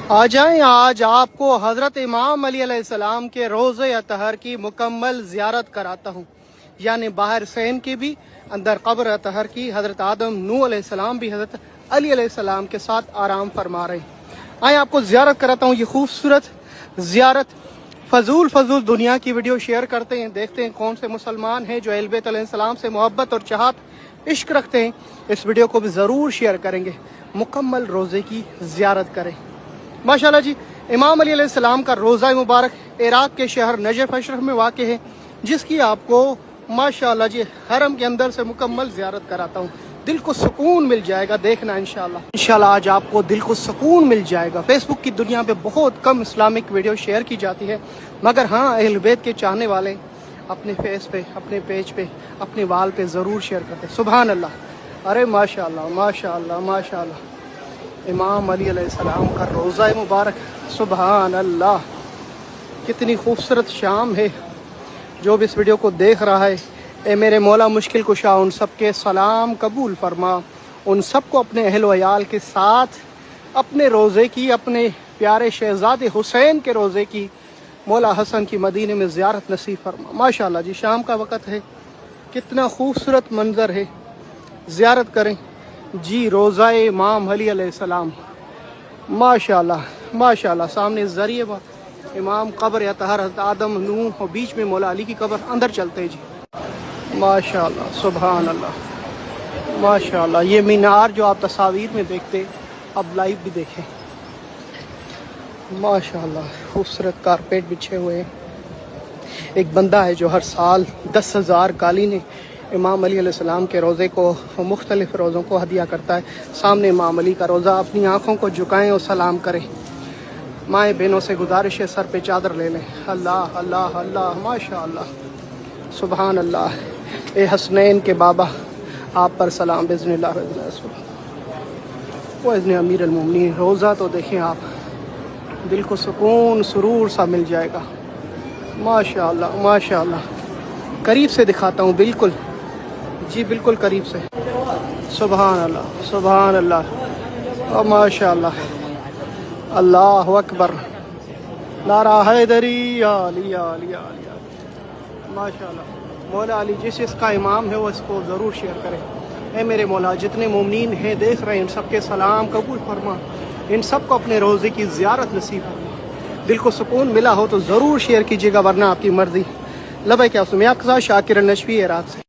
آ جائیں آج آپ کو حضرت امام علی علیہ السلام کے روضہ اطہر کی مکمل زیارت کراتا ہوں، یعنی باہر سین کی بھی، اندر قبر اطہر کی۔ حضرت آدم نوح علیہ السلام بھی حضرت علی علیہ السلام کے ساتھ آرام فرما رہے ہیں۔ آئیں آپ کو زیارت کراتا ہوں، یہ خوبصورت زیارت۔ فضول دنیا کی ویڈیو شیئر کرتے ہیں، دیکھتے ہیں کون سے مسلمان ہیں جو اہل بیت علیہ السلام سے محبت اور چاہت عشق رکھتے ہیں۔ اس ویڈیو کو بھی ضرور شیئر کریں گے، مکمل روزے کی زیارت کریں۔ ماشاءاللہ جی، امام علی علیہ السلام کا روضہ مبارک عراق کے شہر نجف اشرف میں واقع ہے، جس کی آپ کو ماشاءاللہ جی حرم کے اندر سے مکمل زیارت کراتا ہوں۔ دل کو سکون مل جائے گا، دیکھنا انشاءاللہ آج آپ کو دل کو سکون مل جائے گا۔ فیس بک کی دنیا پہ بہت کم اسلامک ویڈیو شیئر کی جاتی ہے، مگر ہاں اہل بیت کے چاہنے والے اپنے فیس پہ، اپنے پیج پہ، اپنے وال پہ ضرور شیئر کرتے ہیں۔ سبحان اللہ، ارے ماشاءاللہ ماشاءاللہ ماشاءاللہ، امام علی علیہ السلام کا روضہ مبارک۔ سبحان اللہ، کتنی خوبصورت شام ہے۔ جو بھی اس ویڈیو کو دیکھ رہا ہے، اے میرے مولا مشکل کشا، ان سب کے سلام قبول فرما، ان سب کو اپنے اہل و عیال کے ساتھ اپنے روضے کی، اپنے پیارے شہزادے حسین کے روضے کی، مولا حسن کی مدینے میں زیارت نصیب فرما۔ ماشاءاللہ جی، شام کا وقت ہے، کتنا خوبصورت منظر ہے، زیارت کریں جی روضہ امام علی علیہ السلام۔ ماشاءاللہ ماشاءاللہ، سامنے ذریعے امام قبر اطہر حضرت آدم نوح، اور بیچ میں مولا علی کی قبر، اندر چلتے ہیں جی۔ ماشاءاللہ، سبحان اللہ ماشاءاللہ، یہ مینار جو آپ تصاویر میں دیکھتے اب لائیو بھی دیکھیں۔ ماشاءاللہ، خوبصورت کارپیٹ بچھے ہوئے ہیں۔ ایک بندہ ہے جو ہر سال 10,000 قالینیں امام علی علیہ السلام کے روضے کو، مختلف روزوں کو ہدیہ کرتا ہے۔ سامنے امام علی کا روضہ، اپنی آنکھوں کو جھکائیں اور سلام کریں۔ مائیں بہنوں سے گزارش ہے، سر پہ چادر لے لیں۔ اللہ اللہ اللہ، ماشاءاللہ، سبحان اللہ۔ اے حسنین کے بابا، آپ پر سلام بإذن اللہ و اذن امیر المومنین۔ روضہ تو دیکھیں آپ، دل کو سکون سرور سا مل جائے گا۔ ماشاءاللہ ماشاءاللہ، قریب سے دکھاتا ہوں، بالکل جی، بالکل قریب سے۔ سبحان اللہ سبحان اللہ، اور ماشاءاللہ، اللہ اکبر، نعرہ حیدری، یا علی یا علی یا علی۔ ماشاءاللہ، مولا علی جس کا امام ہے وہ اس کو ضرور شیئر کرے۔ اے میرے مولا، جتنے مومنین ہیں دیکھ رہے ہیں، ان سب کے سلام قبول فرما، ان سب کو اپنے روضے کی زیارت نصیب فرما۔ دل کو سکون ملا ہو تو ضرور شیئر کیجیے گا، ورنہ آپ کی مرضی۔ لبیک یا سمیہ، شاکر النشوی، عراق سے۔